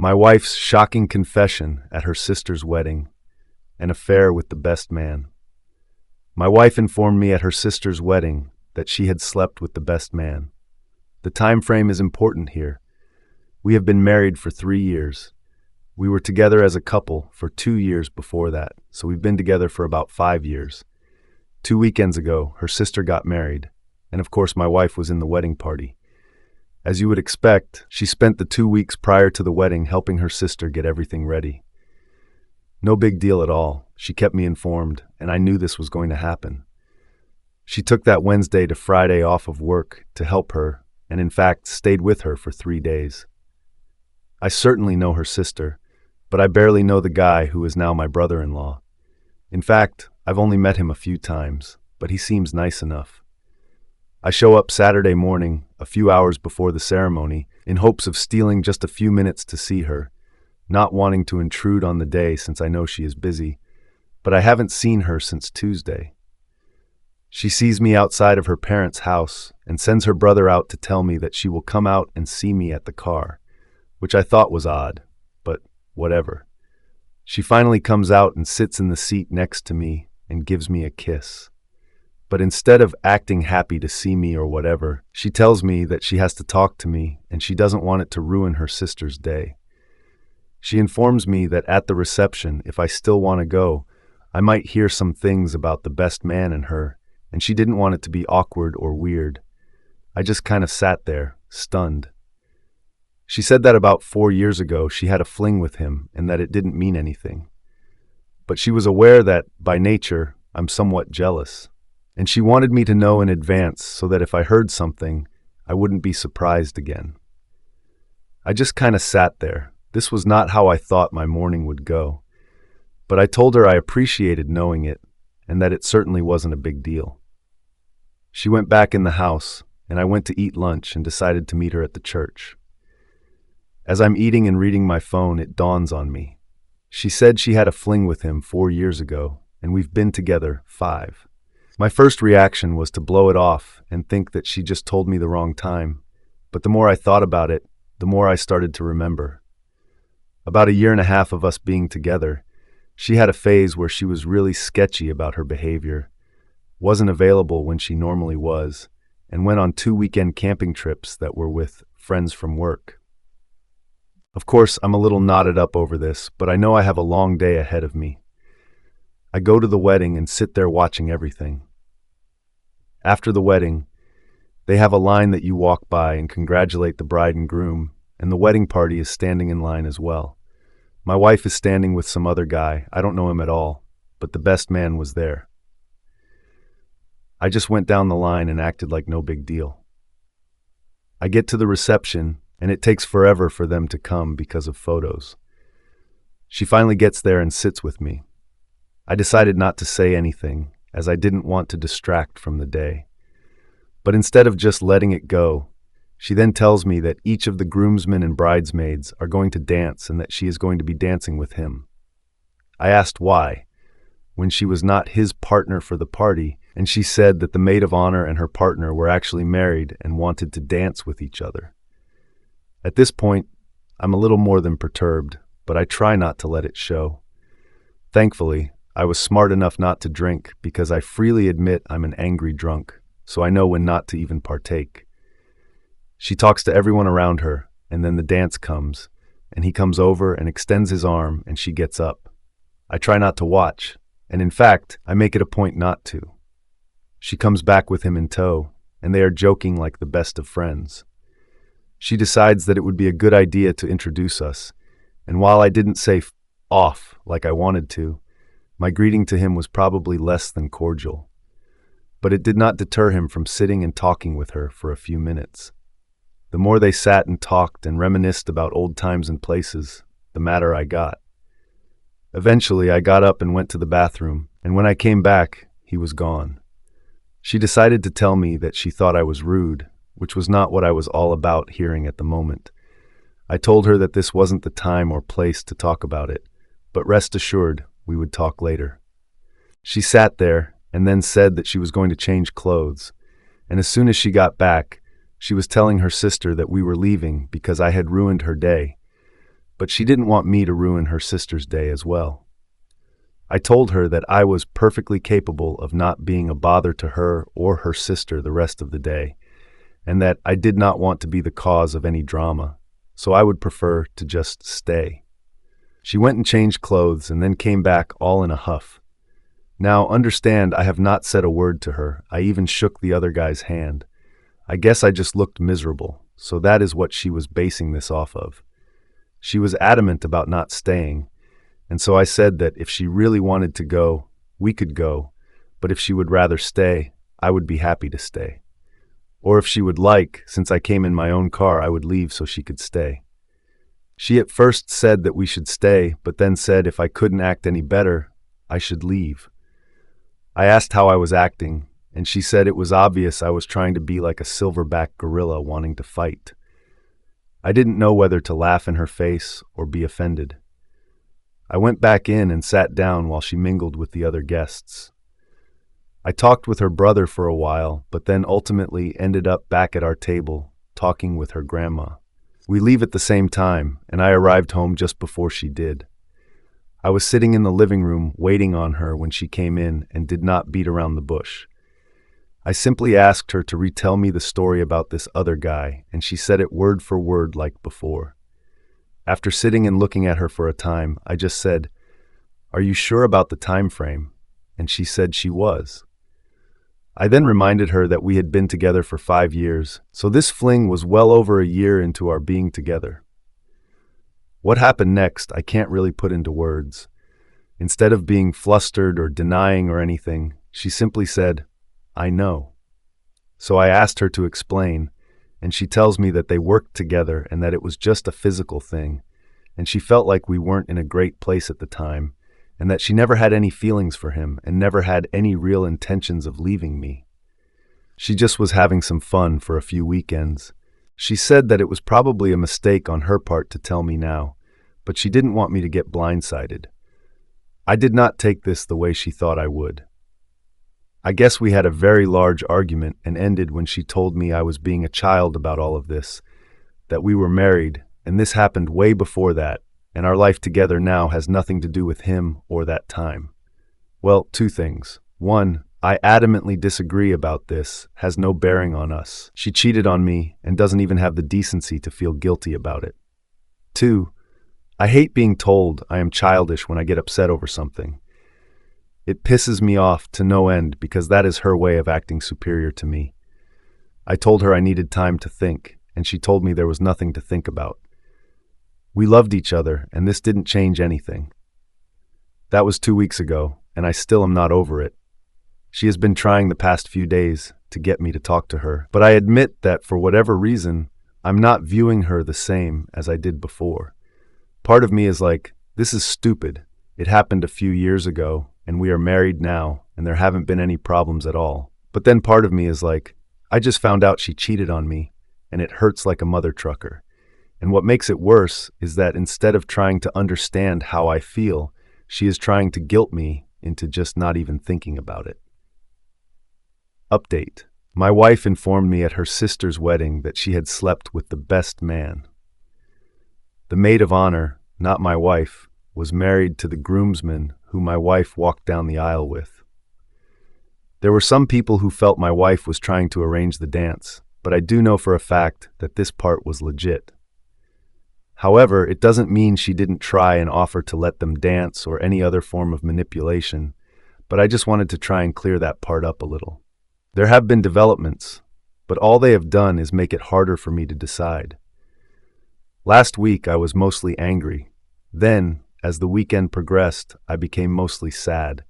My wife's shocking confession at her sister's wedding, an affair with the best man. My wife informed me at her sister's wedding that she had slept with the best man. The time frame is important here. We have been married for 3 years. We were together as a couple for 2 years before that, so we've been together for about 5 years. 2 weekends ago, her sister got married, and of course my wife was in the wedding party. As you would expect, she spent the 2 weeks prior to the wedding helping her sister get everything ready. No big deal at all. She kept me informed, and I knew this was going to happen. She took that Wednesday to Friday off of work to help her, and in fact stayed with her for 3 days. I certainly know her sister, but I barely know the guy who is now my brother-in-law. In fact, I've only met him a few times, but he seems nice enough. I show up Saturday morning, a few hours before the ceremony, in hopes of stealing just a few minutes to see her, not wanting to intrude on the day since I know she is busy, but I haven't seen her since Tuesday. She sees me outside of her parents' house and sends her brother out to tell me that she will come out and see me at the car, which I thought was odd, but whatever. She finally comes out and sits in the seat next to me and gives me a kiss. But instead of acting happy to see me or whatever, she tells me that she has to talk to me and she doesn't want it to ruin her sister's day. She informs me that at the reception, if I still want to go, I might hear some things about the best man and her, and she didn't want it to be awkward or weird. I just kind of sat there, stunned. She said that about 4 years ago she had a fling with him and that it didn't mean anything. But she was aware that, by nature, I'm somewhat jealous. And she wanted me to know in advance so that if I heard something, I wouldn't be surprised again. I just kind of sat there. This was not how I thought my morning would go. But I told her I appreciated knowing it, and that it certainly wasn't a big deal. She went back in the house, and I went to eat lunch and decided to meet her at the church. As I'm eating and reading my phone, it dawns on me. She said she had a fling with him 4 years ago, and we've been together 5. My first reaction was to blow it off and think that she just told me the wrong time, but the more I thought about it, the more I started to remember. About 1.5 years of us being together, she had a phase where she was really sketchy about her behavior, wasn't available when she normally was, and went on 2 weekend camping trips that were with friends from work. Of course, I'm a little knotted up over this, but I know I have a long day ahead of me. I go to the wedding and sit there watching everything. After the wedding, they have a line that you walk by and congratulate the bride and groom, and the wedding party is standing in line as well. My wife is standing with some other guy. I don't know him at all, but the best man was there. I just went down the line and acted like no big deal. I get to the reception, and it takes forever for them to come because of photos. She finally gets there and sits with me. I decided not to say anything, as I didn't want to distract from the day. But instead of just letting it go, she then tells me that each of the groomsmen and bridesmaids are going to dance and that she is going to be dancing with him. I asked why, when she was not his partner for the party, and she said that the maid of honor and her partner were actually married and wanted to dance with each other. At this point, I'm a little more than perturbed, but I try not to let it show. Thankfully, I was smart enough not to drink because I freely admit I'm an angry drunk, so I know when not to even partake. She talks to everyone around her, and then the dance comes, and he comes over and extends his arm, and she gets up. I try not to watch, and in fact, I make it a point not to. She comes back with him in tow, and they are joking like the best of friends. She decides that it would be a good idea to introduce us, and while I didn't say off like I wanted to, my greeting to him was probably less than cordial. But it did not deter him from sitting and talking with her for a few minutes. The more they sat and talked and reminisced about old times and places, the madder I got. Eventually, I got up and went to the bathroom, and when I came back, he was gone. She decided to tell me that she thought I was rude, which was not what I was all about hearing at the moment. I told her that this wasn't the time or place to talk about it, but rest assured, we would talk later. She sat there and then said that she was going to change clothes, and as soon as she got back, she was telling her sister that we were leaving because I had ruined her day. but she didn't want me to ruin her sister's day as well. I told her that I was perfectly capable of not being a bother to her or her sister the rest of the day, and that I did not want to be the cause of any drama, so I would prefer to just stay. She went and changed clothes and then came back all in a huff. Now, understand, I have not said a word to her. I even shook the other guy's hand. I guess I just looked miserable, so that is what she was basing this off of. She was adamant about not staying, and so I said that if she really wanted to go, we could go, but if she would rather stay, I would be happy to stay. Or if she would like, since I came in my own car, I would leave so she could stay. She at first said that we should stay, but then said if I couldn't act any better, I should leave. I asked how I was acting, and she said it was obvious I was trying to be like a silverback gorilla wanting to fight. I didn't know whether to laugh in her face or be offended. I went back in and sat down while she mingled with the other guests. I talked with her brother for a while, but then ultimately ended up back at our table, talking with her grandma. We leave at the same time, and I arrived home just before she did. I was sitting in the living room waiting on her when she came in and did not beat around the bush. I simply asked her to retell me the story about this other guy, and she said it word for word like before. After sitting and looking at her for a time, I just said, "Are you sure about the time frame?" And she said she was. I then reminded her that we had been together for 5 years, so this fling was well over a year into our being together. What happened next, I can't really put into words. Instead of being flustered or denying or anything, she simply said, "I know." So I asked her to explain, and she tells me that they worked together and that it was just a physical thing, and she felt like we weren't in a great place at the time, and that she never had any feelings for him and never had any real intentions of leaving me. She just was having some fun for a few weekends. She said that it was probably a mistake on her part to tell me now, but she didn't want me to get blindsided. I did not take this the way she thought I would. I guess we had a very large argument and ended when she told me I was being a child about all of this, that we were married, and this happened way before that, and our life together now has nothing to do with him or that time. Well, 2 things. 1, I adamantly disagree about this, has no bearing on us. She cheated on me and doesn't even have the decency to feel guilty about it. 2, I hate being told I am childish when I get upset over something. It pisses me off to no end because that is her way of acting superior to me. I told her I needed time to think, and she told me there was nothing to think about. We loved each other, and this didn't change anything. That was 2 weeks ago, and I still am not over it. She has been trying the past few days to get me to talk to her, but I admit that for whatever reason, I'm not viewing her the same as I did before. Part of me is like, this is stupid. It happened a few years ago, and we are married now, and there haven't been any problems at all. But then part of me is like, I just found out she cheated on me, and it hurts like a mother trucker. And what makes it worse is that instead of trying to understand how I feel, she is trying to guilt me into just not even thinking about it. Update. My wife informed me at her sister's wedding that she had slept with the best man. The maid of honor, not my wife, was married to the groomsman who my wife walked down the aisle with. There were some people who felt my wife was trying to arrange the dance, but I do know for a fact that this part was legit. However, it doesn't mean she didn't try and offer to let them dance or any other form of manipulation, but I just wanted to try and clear that part up a little. There have been developments, but all they have done is make it harder for me to decide. Last week I was mostly angry. Then, as the weekend progressed, I became mostly sad.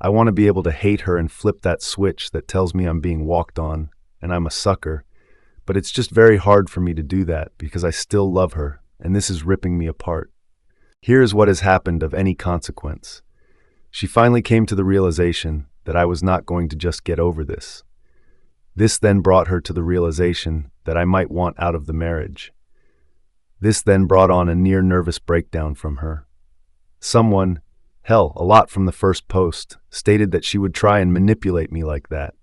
I want to be able to hate her and flip that switch that tells me I'm being walked on and I'm a sucker, but it's just very hard for me to do that because I still love her, and this is ripping me apart. Here is what has happened of any consequence. She finally came to the realization that I was not going to just get over this. This then brought her to the realization that I might want out of the marriage. This then brought on a near nervous breakdown from her. Someone, hell, a lot from the first post, stated that she would try and manipulate me like that.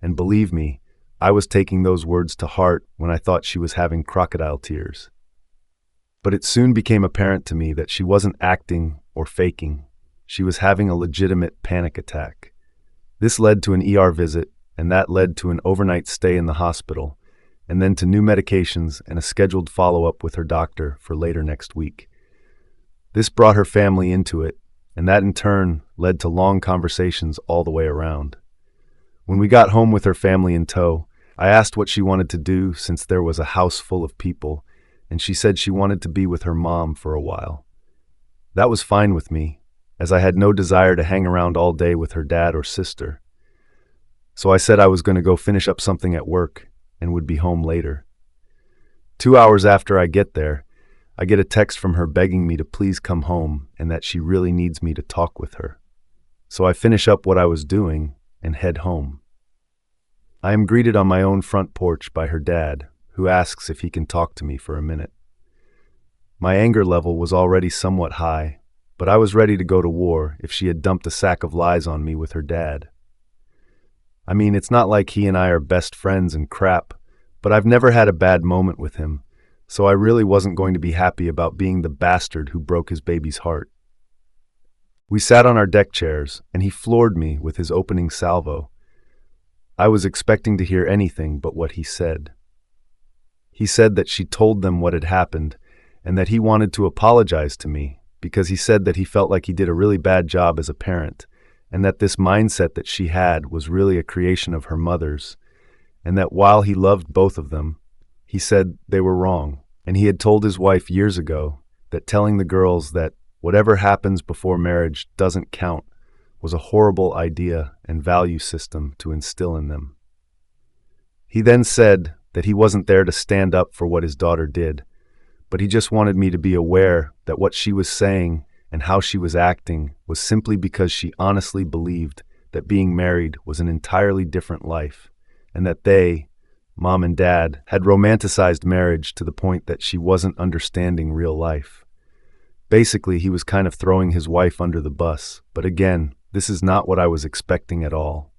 And believe me, I was taking those words to heart when I thought she was having crocodile tears. But it soon became apparent to me that she wasn't acting or faking. She was having a legitimate panic attack. This led to an ER visit, and that led to an overnight stay in the hospital, and then to new medications and a scheduled follow-up with her doctor for later next week. This brought her family into it, and that in turn led to long conversations all the way around. When we got home with her family in tow, I asked what she wanted to do since there was a house full of people, and she said she wanted to be with her mom for a while. That was fine with me, as I had no desire to hang around all day with her dad or sister. So I said I was going to go finish up something at work and would be home later. 2 hours after I get there, I get a text from her begging me to please come home and that she really needs me to talk with her. So I finish up what I was doing and head home. I am greeted on my own front porch by her dad, who asks if he can talk to me for a minute. My anger level was already somewhat high, but I was ready to go to war if she had dumped a sack of lies on me with her dad. I mean, it's not like he and I are best friends and crap, but I've never had a bad moment with him, so I really wasn't going to be happy about being the bastard who broke his baby's heart. We sat on our deck chairs, and he floored me with his opening salvo. I was expecting to hear anything but what he said. He said that she told them what had happened, and that he wanted to apologize to me, because he said that he felt like he did a really bad job as a parent, and that this mindset that she had was really a creation of her mother's, and that while he loved both of them, he said they were wrong, and he had told his wife years ago that telling the girls that whatever happens before marriage doesn't count was a horrible idea and value system to instill in them. He then said that he wasn't there to stand up for what his daughter did, but he just wanted me to be aware that what she was saying and how she was acting was simply because she honestly believed that being married was an entirely different life, and that they, mom and dad, had romanticized marriage to the point that she wasn't understanding real life. Basically, he was kind of throwing his wife under the bus, but again, this is not what I was expecting at all.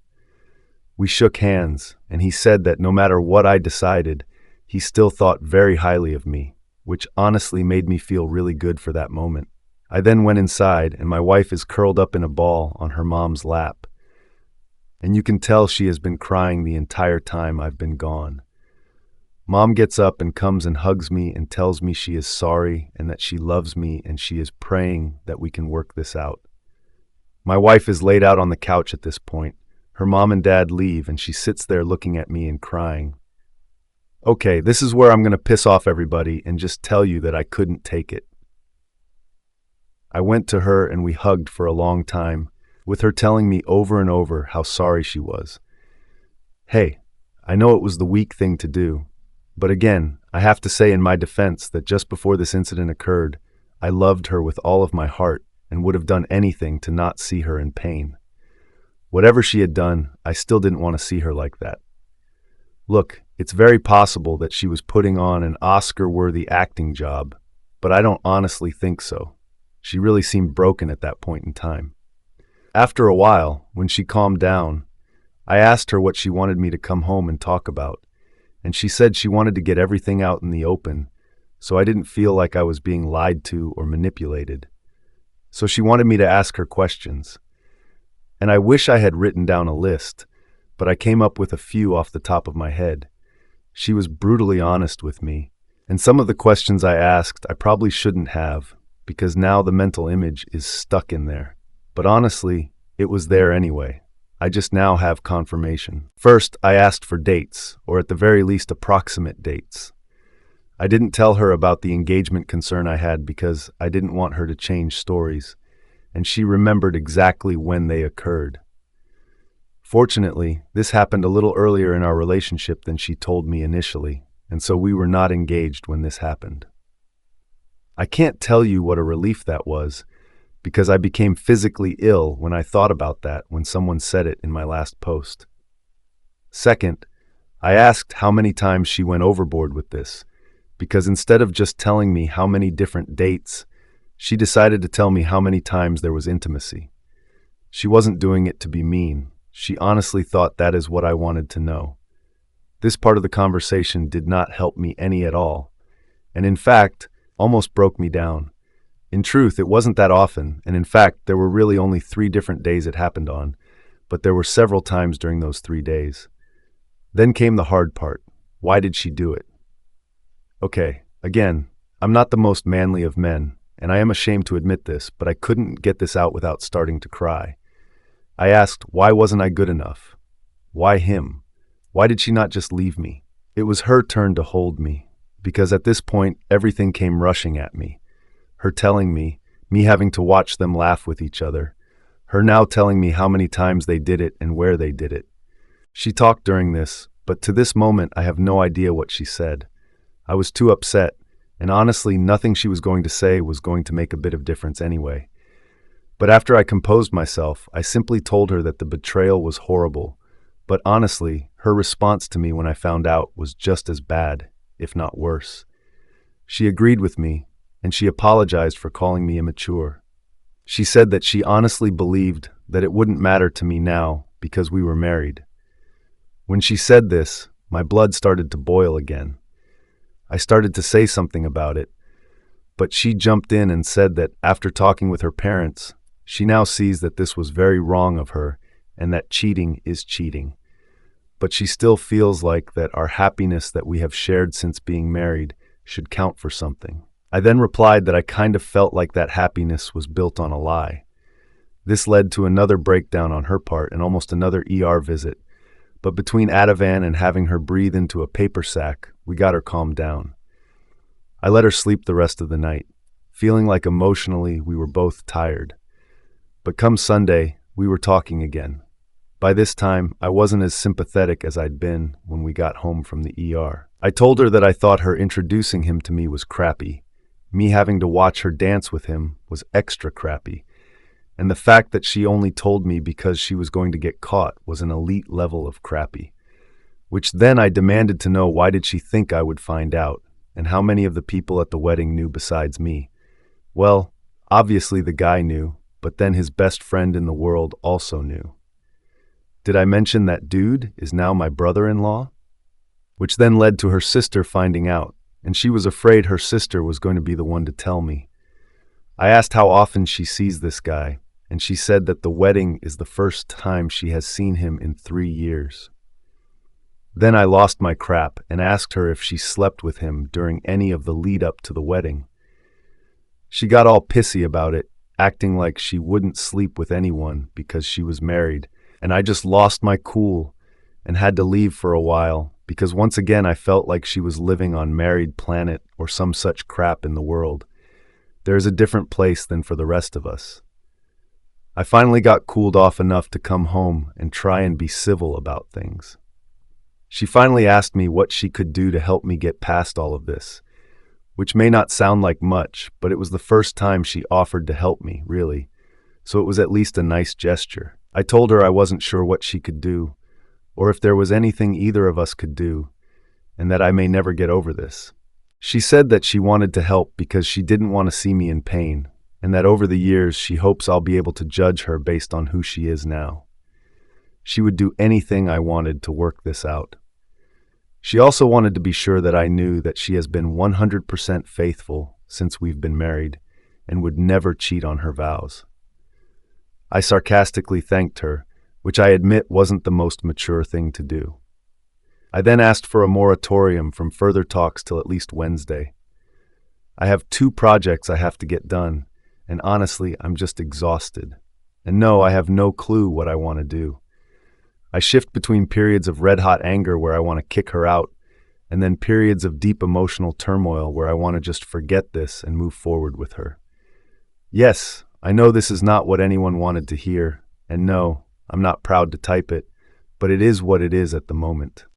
We shook hands, and he said that no matter what I decided, he still thought very highly of me, which honestly made me feel really good for that moment. I then went inside, and my wife is curled up in a ball on her mom's lap. And you can tell she has been crying the entire time I've been gone. Mom gets up and comes and hugs me and tells me she is sorry and that she loves me and she is praying that we can work this out. My wife is laid out on the couch at this point. Her mom and dad leave, and she sits there looking at me and crying. Okay, this is where I'm going to piss off everybody and just tell you that I couldn't take it. I went to her and we hugged for a long time, with her telling me over and over how sorry she was. Hey, I know it was the weak thing to do, but again, I have to say in my defense that just before this incident occurred, I loved her with all of my heart and would have done anything to not see her in pain. Whatever she had done, I still didn't want to see her like that. Look, it's very possible that she was putting on an Oscar-worthy acting job, but I don't honestly think so. She really seemed broken at that point in time. After a while, when she calmed down, I asked her what she wanted me to come home and talk about, and she said she wanted to get everything out in the open, so I didn't feel like I was being lied to or manipulated. So she wanted me to ask her questions. And I wish I had written down a list, but I came up with a few off the top of my head. She was brutally honest with me, and some of the questions I asked I probably shouldn't have, because now the mental image is stuck in there. But honestly, it was there anyway. I just now have confirmation. First, I asked for dates, or at the very least approximate dates. I didn't tell her about the engagement concern I had because I didn't want her to change stories, and she remembered exactly when they occurred. Fortunately, this happened a little earlier in our relationship than she told me initially, and so we were not engaged when this happened. I can't tell you what a relief that was, because I became physically ill when I thought about that when someone said it in my last post. Second, I asked how many times she went overboard with this, because instead of just telling me how many different dates, she decided to tell me how many times there was intimacy. She wasn't doing it to be mean. She honestly thought that is what I wanted to know. This part of the conversation did not help me any at all, and in fact, almost broke me down. In truth, it wasn't that often, and in fact, there were really only 3 different days it happened on, but there were several times during those 3 days. Then came the hard part. Why did she do it? Okay, again, I'm not the most manly of men, and I am ashamed to admit this, but I couldn't get this out without starting to cry. I asked, why wasn't I good enough? Why him? Why did she not just leave me? It was her turn to hold me, because at this point, everything came rushing at me. Her telling me having to watch them laugh with each other, her now telling me how many times they did it and where they did it. She talked during this, but to this moment I have no idea what she said. I was too upset, and honestly nothing she was going to say was going to make a bit of difference anyway. But after I composed myself, I simply told her that the betrayal was horrible, but honestly, her response to me when I found out was just as bad, if not worse. She agreed with me, and she apologized for calling me immature. She said that she honestly believed that it wouldn't matter to me now because we were married. When she said this, my blood started to boil again. I started to say something about it, but she jumped in and said that after talking with her parents, she now sees that this was very wrong of her and that cheating is cheating. But she still feels like that our happiness that we have shared since being married should count for something. I then replied that I kind of felt like that happiness was built on a lie. This led to another breakdown on her part and almost another ER visit. But between Ativan and having her breathe into a paper sack, we got her calmed down. I let her sleep the rest of the night, feeling like emotionally we were both tired. But come Sunday, we were talking again. By this time, I wasn't as sympathetic as I'd been when we got home from the ER. I told her that I thought her introducing him to me was crappy. Me having to watch her dance with him was extra crappy. And the fact that she only told me because she was going to get caught was an elite level of crappy. Which then I demanded to know why did she think I would find out, and how many of the people at the wedding knew besides me. Well, obviously the guy knew, but then his best friend in the world also knew. Did I mention that dude is now my brother-in-law? Which then led to her sister finding out, and she was afraid her sister was going to be the one to tell me. I asked how often she sees this guy, and she said that the wedding is the first time she has seen him in 3 years. Then I lost my crap and asked her if she slept with him during any of the lead-up to the wedding. She got all pissy about it, acting like she wouldn't sleep with anyone because she was married, and I just lost my cool and had to leave for a while because once again I felt like she was living on Married Planet or some such crap in the world. There is a different place than for the rest of us. I finally got cooled off enough to come home and try and be civil about things. She finally asked me what she could do to help me get past all of this, which may not sound like much, but it was the first time she offered to help me, really, so it was at least a nice gesture. I told her I wasn't sure what she could do, or if there was anything either of us could do, and that I may never get over this. She said that she wanted to help because she didn't want to see me in pain, and that over the years she hopes I'll be able to judge her based on who she is now. She would do anything I wanted to work this out. She also wanted to be sure that I knew that she has been 100% faithful since we've been married and would never cheat on her vows. I sarcastically thanked her, which I admit wasn't the most mature thing to do. I then asked for a moratorium from further talks till at least Wednesday. I have 2 projects I have to get done, and honestly, I'm just exhausted. And no, I have no clue what I want to do. I shift between periods of red-hot anger where I want to kick her out, and then periods of deep emotional turmoil where I want to just forget this and move forward with her. Yes, I know this is not what anyone wanted to hear, and no, I'm not proud to type it, but it is what it is at the moment.